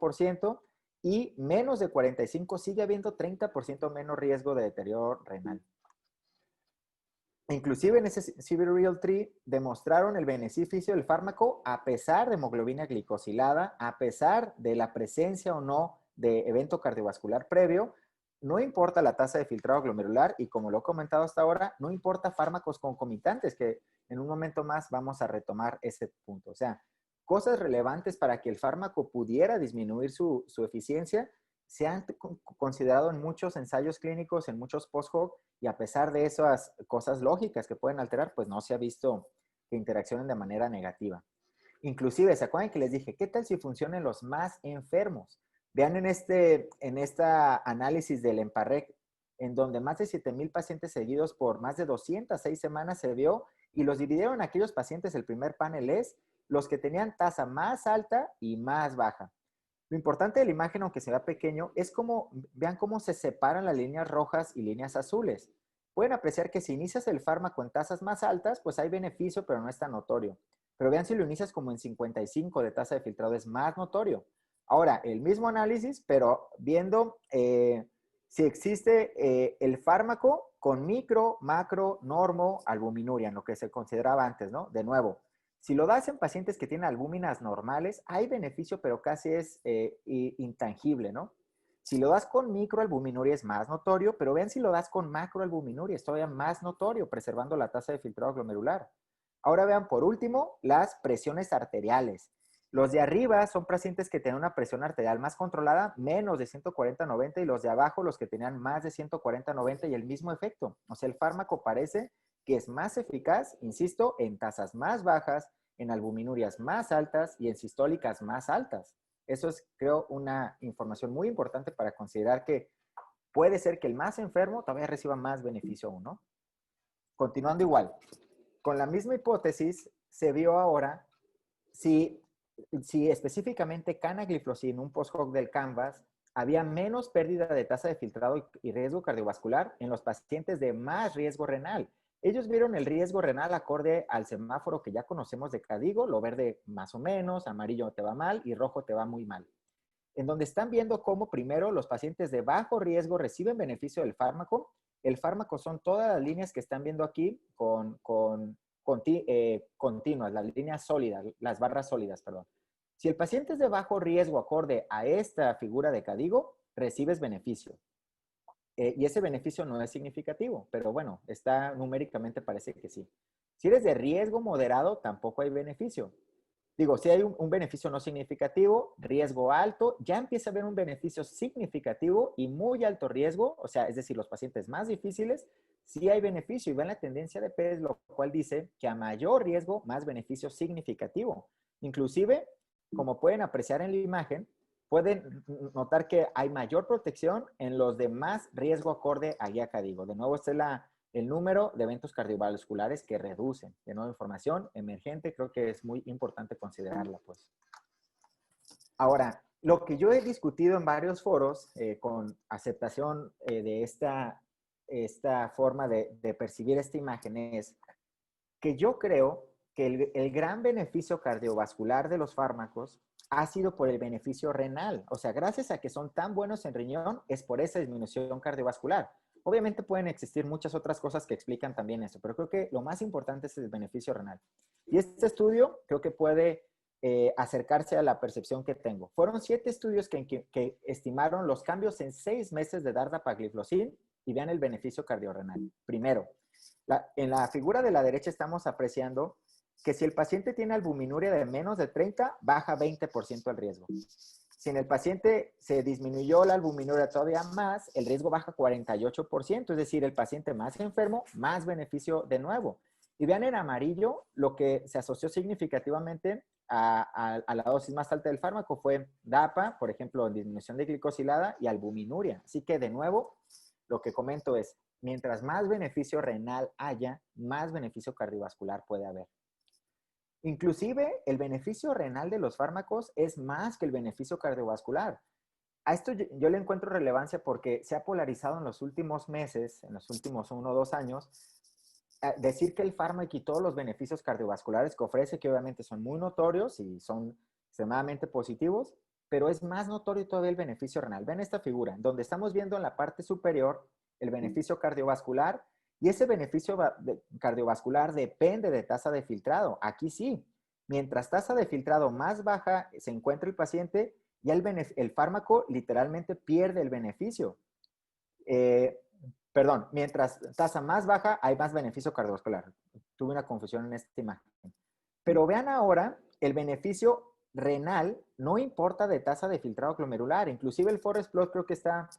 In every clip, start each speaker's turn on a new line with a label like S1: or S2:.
S1: 45% y menos de 45 sigue habiendo 30% menos riesgo de deterioro renal. Inclusive en ese Sibereal Tree demostraron el beneficio del fármaco a pesar de hemoglobina glicosilada, a pesar de la presencia o no de evento cardiovascular previo. No importa la tasa de filtrado glomerular y como lo he comentado hasta ahora, no importa fármacos concomitantes, que en un momento más vamos a retomar ese punto. O sea, cosas relevantes para que el fármaco pudiera disminuir su eficiencia se han considerado en muchos ensayos clínicos, en muchos post-hoc, y a pesar de esas cosas lógicas que pueden alterar, pues no se ha visto que interaccionen de manera negativa. Inclusive, ¿se acuerdan que les dije, qué tal si funcionan los más enfermos? Vean en esta análisis del EMPA-REC, en donde más de 7,000 pacientes seguidos por más de 206 semanas se vio, y los dividieron aquellos pacientes, el primer panel es los que tenían tasa más alta y más baja. Lo importante de la imagen, aunque se vea pequeño, es como, vean cómo se separan las líneas rojas y líneas azules. Pueden apreciar que si inicias el fármaco en tasas más altas, pues hay beneficio, pero no es tan notorio. Pero vean si lo inicias como en 55 de tasa de filtrado, es más notorio. Ahora, el mismo análisis, pero viendo si existe el fármaco con micro, macro, normo, albuminuria, en lo que se consideraba antes, ¿no? De nuevo, si lo das en pacientes que tienen albúminas normales, hay beneficio, pero casi es intangible, ¿no? Si lo das con microalbuminuria es más notorio, pero vean si lo das con macroalbuminuria, es todavía más notorio, preservando la tasa de filtrado glomerular. Ahora vean, por último, las presiones arteriales. Los de arriba son pacientes que tienen una presión arterial más controlada, menos de 140/90, y los de abajo, los que tenían más de 140/90 y el mismo efecto. O sea, el fármaco parece que es más eficaz, insisto, en tasas más bajas, en albuminurias más altas y en sistólicas más altas. Eso es, creo, una información muy importante para considerar que puede ser que el más enfermo todavía reciba más beneficio aún, ¿no? Continuando igual, con la misma hipótesis, se vio ahora si específicamente canagliflozin, un post-hoc del Canvas, había menos pérdida de tasa de filtrado y riesgo cardiovascular en los pacientes de más riesgo renal. Ellos vieron el riesgo renal acorde al semáforo que ya conocemos de KDIGO, lo verde más o menos, amarillo te va mal y rojo te va muy mal. En donde están viendo cómo primero los pacientes de bajo riesgo reciben beneficio del fármaco. El fármaco son todas las líneas que están viendo aquí continuas, las líneas sólidas, las barras sólidas, perdón. Si el paciente es de bajo riesgo acorde a esta figura de KDIGO, recibes beneficio. Y ese beneficio no es significativo, pero bueno, está numéricamente parece que sí. Si eres de riesgo moderado, tampoco hay beneficio. Digo, si hay un beneficio no significativo, riesgo alto, ya empieza a haber un beneficio significativo y muy alto riesgo, o sea, es decir, los pacientes más difíciles, sí hay beneficio y ven la tendencia de PES, lo cual dice que a mayor riesgo, más beneficio significativo. Inclusive, como pueden apreciar en la imagen, pueden notar que hay mayor protección en los de más riesgo acorde a guía KDIGO. De nuevo, este es el número de eventos cardiovasculares que reducen. De nuevo, información emergente, creo que es muy importante considerarla, pues. Ahora, lo que yo he discutido en varios foros con aceptación de esta forma de percibir esta imagen es que yo creo que el gran beneficio cardiovascular de los fármacos ha sido por el beneficio renal. O sea, gracias a que son tan buenos en riñón, es por esa disminución cardiovascular. Obviamente pueden existir muchas otras cosas que explican también eso, pero creo que lo más importante es el beneficio renal. Y este estudio creo que puede acercarse a la percepción que tengo. Fueron 7 estudios que estimaron los cambios en 6 meses de dar dapagliflozin y vean el beneficio cardiorrenal. Primero, en la figura de la derecha estamos apreciando que si el paciente tiene albuminuria de menos de 30, baja 20% el riesgo. Si en el paciente se disminuyó la albuminuria todavía más, el riesgo baja 48%, es decir, el paciente más enfermo, más beneficio de nuevo. Y vean en amarillo, lo que se asoció significativamente a la dosis más alta del fármaco fue DAPA, por ejemplo, disminución de glicosilada y albuminuria. Así que, de nuevo, lo que comento es, mientras más beneficio renal haya, más beneficio cardiovascular puede haber. Inclusive, el beneficio renal de los fármacos es más que el beneficio cardiovascular. A esto yo le encuentro relevancia porque se ha polarizado en los últimos meses, en los últimos 1 o 2 años, decir que el fármaco y todos los beneficios cardiovasculares que ofrece, que obviamente son muy notorios y son extremadamente positivos, pero es más notorio todavía el beneficio renal. Ven esta figura, donde estamos viendo en la parte superior el beneficio cardiovascular, y ese beneficio cardiovascular depende de tasa de filtrado. Aquí sí, mientras tasa de filtrado más baja se encuentra el paciente, ya el fármaco literalmente pierde el beneficio. Perdón, mientras tasa más baja hay más beneficio cardiovascular. Tuve una confusión en esta imagen. Pero vean ahora, el beneficio renal no importa de tasa de filtrado glomerular. Inclusive el Forest Plot creo que está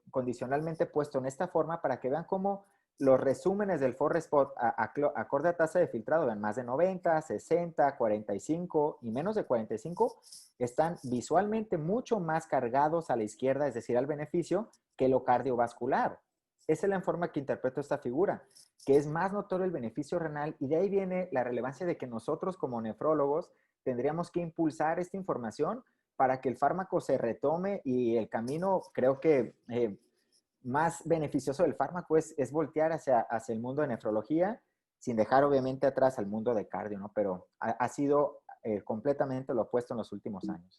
S1: condicionalmente puesto en esta forma para que vean cómo los resúmenes del Forest Plot acorde a tasa de filtrado, vean más de 90, 60, 45 y menos de 45, están visualmente mucho más cargados a la izquierda, es decir, al beneficio, que lo cardiovascular. Esa es la forma que interpreto esta figura, que es más notorio el beneficio renal, y de ahí viene la relevancia de que nosotros como nefrólogos tendríamos que impulsar esta información para que el fármaco se retome, y el camino, creo que más beneficioso del fármaco es voltear hacia el mundo de nefrología, sin dejar obviamente atrás al mundo de cardio, ¿no? Pero ha sido completamente lo opuesto en los últimos años.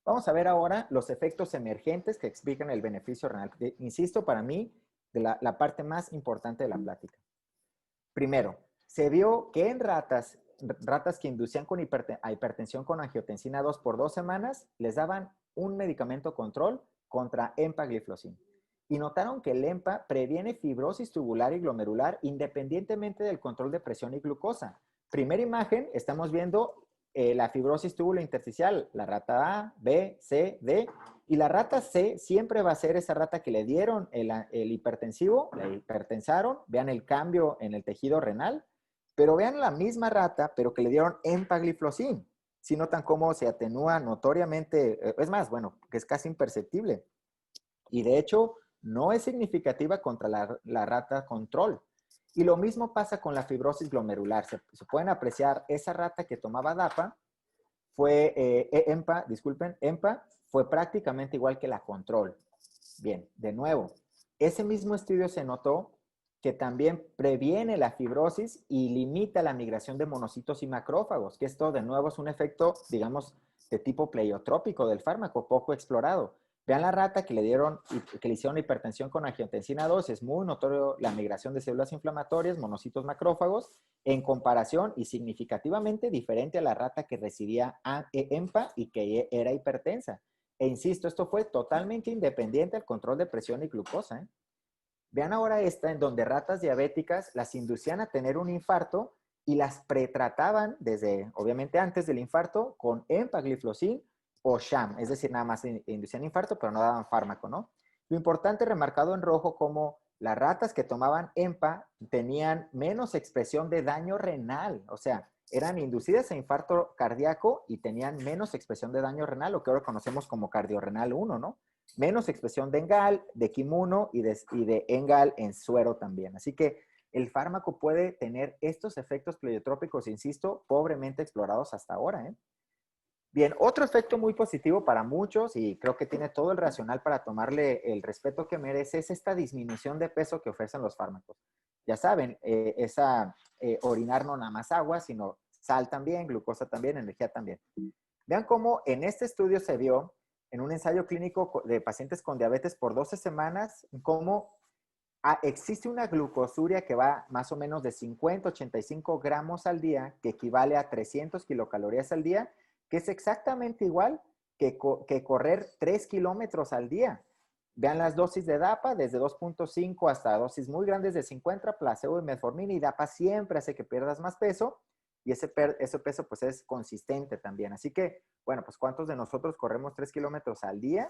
S1: Vamos a ver ahora los efectos emergentes que explican el beneficio renal. Insisto, para mí, de la parte más importante de la plática. Primero, se vio que en ratas que inducían con hipertensión con angiotensina 2 por 2 semanas, les daban un medicamento control contra empagliflozin. Y notaron que el EMPA previene fibrosis tubular y glomerular independientemente del control de presión y glucosa. Primera imagen, estamos viendo la fibrosis tubulointersticial, la rata A, B, C, D, y la rata C siempre va a ser esa rata que le dieron el hipertensivo, la hipertensaron, vean el cambio en el tejido renal, pero vean la misma rata, pero que le dieron empagliflozin. Si notan cómo se atenúa notoriamente, es más, bueno, que es casi imperceptible. Y de hecho, no es significativa contra la rata control. Y lo mismo pasa con la fibrosis glomerular. Se pueden apreciar, esa rata que tomaba DAPA fue, EMPA fue prácticamente igual que la control. Bien, de nuevo, ese mismo estudio se notó que también previene la fibrosis y limita la migración de monocitos y macrófagos, que esto de nuevo es un efecto, digamos, de tipo pleiotrópico del fármaco, poco explorado. Vean la rata que le hicieron hipertensión con angiotensina 2, es muy notorio la migración de células inflamatorias, monocitos, macrófagos, en comparación y significativamente diferente a la rata que recibía EMPA y que era hipertensa. E insisto, esto fue totalmente independiente del control de presión y glucosa, ¿eh? Vean ahora esta, en donde ratas diabéticas las inducían a tener un infarto y las pretrataban desde, obviamente antes del infarto, con empagliflozin o sham, es decir, nada más inducían infarto, pero no daban fármaco, ¿no? Lo importante, remarcado en rojo, como las ratas que tomaban EMPA tenían menos expresión de daño renal, o sea, eran inducidas a infarto cardíaco y tenían menos expresión de daño renal, lo que ahora conocemos como cardiorrenal 1, ¿no? Menos expresión de ENGAL, de KIM1 y de ENGAL en suero también. Así que el fármaco puede tener estos efectos pleiotrópicos, insisto, pobremente explorados hasta ahora, ¿eh? Bien, otro efecto muy positivo para muchos, y creo que tiene todo el racional para tomarle el respeto que merece, es esta disminución de peso que ofrecen los fármacos. Ya saben, orinar no nada más agua, sino sal también, glucosa también, energía también. Vean cómo en este estudio se vio, en un ensayo clínico de pacientes con diabetes por 12 semanas, cómo existe una glucosuria que va más o menos de 50 a 85 gramos al día, que equivale a 300 kilocalorías al día, que es exactamente igual que correr 3 kilómetros al día. Vean las dosis de DAPA, desde 2.5 hasta dosis muy grandes de 50, placebo y metformina, y DAPA siempre hace que pierdas más peso, y ese peso pues es consistente también. Así que, bueno, pues ¿cuántos de nosotros corremos 3 kilómetros al día?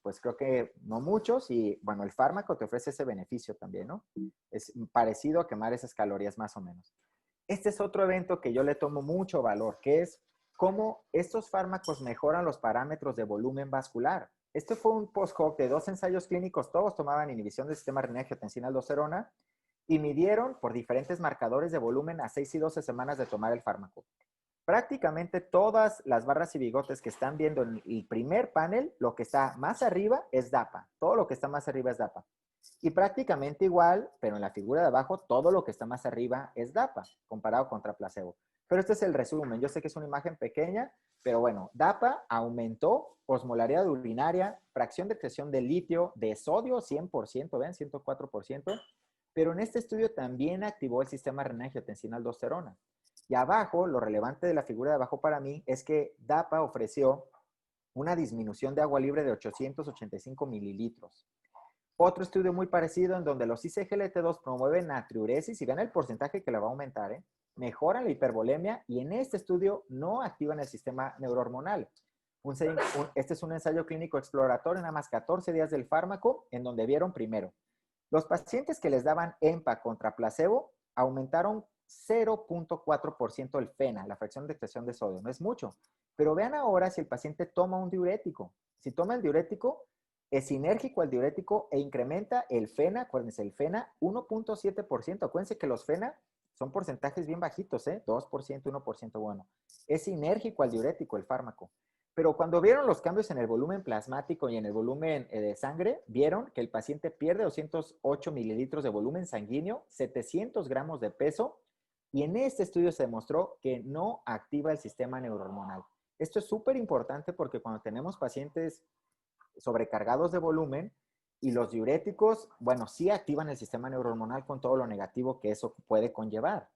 S1: Pues creo que no muchos, y bueno, el fármaco te ofrece ese beneficio también, ¿no? Es parecido a quemar esas calorías más o menos. Este es otro evento que yo le tomo mucho valor, que es cómo estos fármacos mejoran los parámetros de volumen vascular. Este fue un post-hoc de 2 ensayos clínicos, todos tomaban inhibición del sistema renina-angiotensina-aldosterona y midieron por diferentes marcadores de volumen a 6 y 12 semanas de tomar el fármaco. Prácticamente todas las barras y bigotes que están viendo en el primer panel, lo que está más arriba es DAPA. Todo lo que está más arriba es DAPA. Y prácticamente igual, pero en la figura de abajo, todo lo que está más arriba es DAPA, comparado contra placebo. Pero este es el resumen. Yo sé que es una imagen pequeña, pero bueno, DAPA aumentó osmolaridad urinaria, fracción de excreción de litio, de sodio 100%, vean, 104%, pero en este estudio también activó el sistema renina-angiotensina-aldosterona. Y abajo, lo relevante de la figura de abajo para mí es que DAPA ofreció una disminución de agua libre de 885 mililitros. Otro estudio muy parecido en donde los ICGLT2 promueven natriuresis y vean el porcentaje que le va a aumentar, mejoran la hipervolemia y en este estudio no activan el sistema neurohormonal. Este es un ensayo clínico exploratorio, nada más 14 días del fármaco, en donde vieron primero, los pacientes que les daban EMPA contra placebo aumentaron 0.4% el FeNA, la fracción de excreción de sodio. No es mucho, pero vean ahora si el paciente toma un diurético. Si toma el diurético, es sinérgico al diurético e incrementa el FeNA, acuérdense, el FeNA 1.7%. Acuérdense que los FeNA son porcentajes bien bajitos, 2%, 1%, bueno. Es sinérgico al diurético el fármaco. Pero cuando vieron los cambios en el volumen plasmático y en el volumen de sangre, vieron que el paciente pierde 208 mililitros de volumen sanguíneo, 700 gramos de peso, y en este estudio se demostró que no activa el sistema neurohormonal. Esto es súper importante porque cuando tenemos pacientes sobrecargados de volumen y los diuréticos, bueno, sí activan el sistema neurohormonal con todo lo negativo que eso puede conllevar.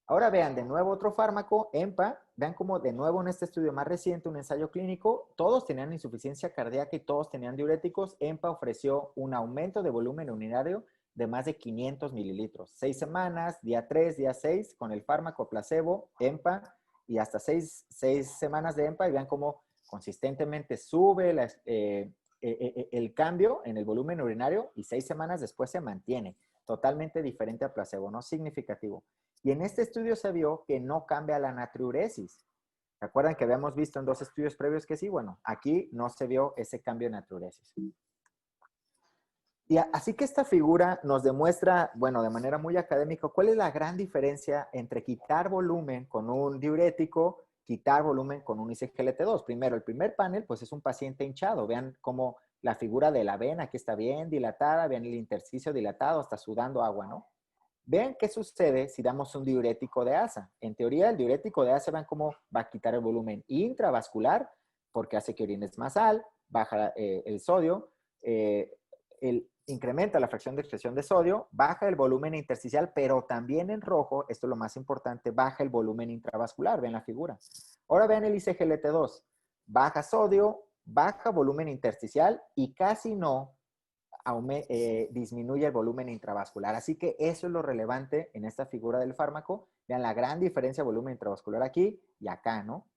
S1: Ahora vean de nuevo otro fármaco, EMPA, vean como de nuevo en este estudio más reciente, un ensayo clínico, todos tenían insuficiencia cardíaca y todos tenían diuréticos. EMPA ofreció un aumento de volumen urinario de más de 500 mililitros. 6 semanas, día 3, día 6, con el fármaco placebo, EMPA, y hasta 6 semanas de EMPA, y vean cómo consistentemente sube el cambio en el volumen urinario y 6 semanas después se mantiene. Totalmente diferente a placebo, no significativo. Y en este estudio se vio que no cambia la natriuresis. ¿Se acuerdan que habíamos visto en 2 estudios previos que sí? Bueno, aquí no se vio ese cambio de natriuresis. Y así que esta figura nos demuestra, bueno, de manera muy académica, cuál es la gran diferencia entre quitar volumen con un diurético, quitar volumen con un ICGLT2. Primero, el primer panel, pues es un paciente hinchado. Vean cómo la figura de la vena aquí está bien dilatada, vean el intersticio dilatado, está sudando agua, ¿no? Vean qué sucede si damos un diurético de ASA. En teoría, el diurético de ASA, vean cómo va a quitar el volumen intravascular, porque hace que orines más sal, baja el sodio, incrementa la fracción de excreción de sodio, baja el volumen intersticial, pero también en rojo, esto es lo más importante, baja el volumen intravascular, ven la figura. Ahora vean el ICGLT2, baja sodio, baja volumen intersticial y casi no disminuye el volumen intravascular. Así que eso es lo relevante en esta figura del fármaco. Vean la gran diferencia de volumen intravascular aquí y acá, ¿no?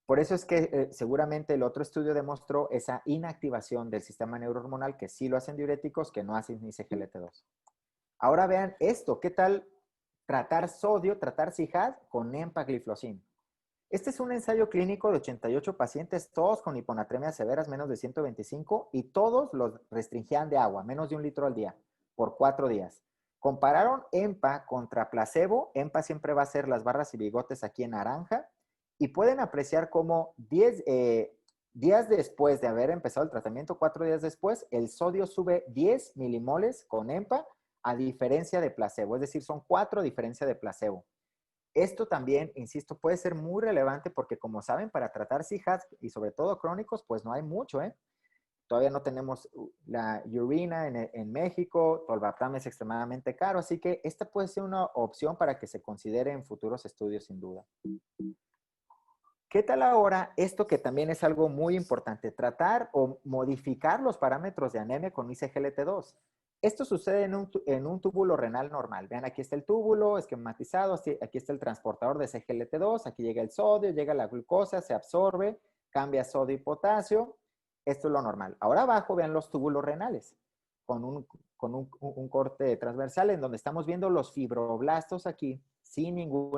S1: Por eso es que seguramente el otro estudio demostró esa inactivación del sistema neurohormonal que sí lo hacen diuréticos, que no hacen ni CGLT2. Ahora vean esto, ¿qué tal tratar sodio, tratar CIHAD con empagliflozin? Este es un ensayo clínico de 88 pacientes, todos con hiponatremia severas, menos de 125, y todos los restringían de agua, menos de 1 litro al día, por 4 días. Compararon EMPA contra placebo. EMPA siempre va a ser las barras y bigotes aquí en naranja, y pueden apreciar cómo 10 días después de haber empezado el tratamiento, 4 días después, el sodio sube 10 milimoles con EMPA, a diferencia de placebo, es decir, son 4 a diferencia de placebo. Esto también, insisto, puede ser muy relevante porque, como saben, para tratar CIHAD y sobre todo crónicos, pues no hay mucho, Todavía no tenemos la urina en México, tolvaptan es extremadamente caro, así que esta puede ser una opción para que se considere en futuros estudios, sin duda. ¿Qué tal ahora esto que también es algo muy importante? Tratar o modificar los parámetros de anemia con ICGLT2. Esto sucede en un túbulo renal normal. Vean, aquí está el túbulo esquematizado, aquí está el transportador de CGLT2, aquí llega el sodio, llega la glucosa, se absorbe, cambia sodio y potasio. Esto es lo normal. Ahora abajo vean los túbulos renales con un corte transversal en donde estamos viendo los fibroblastos aquí sin ningún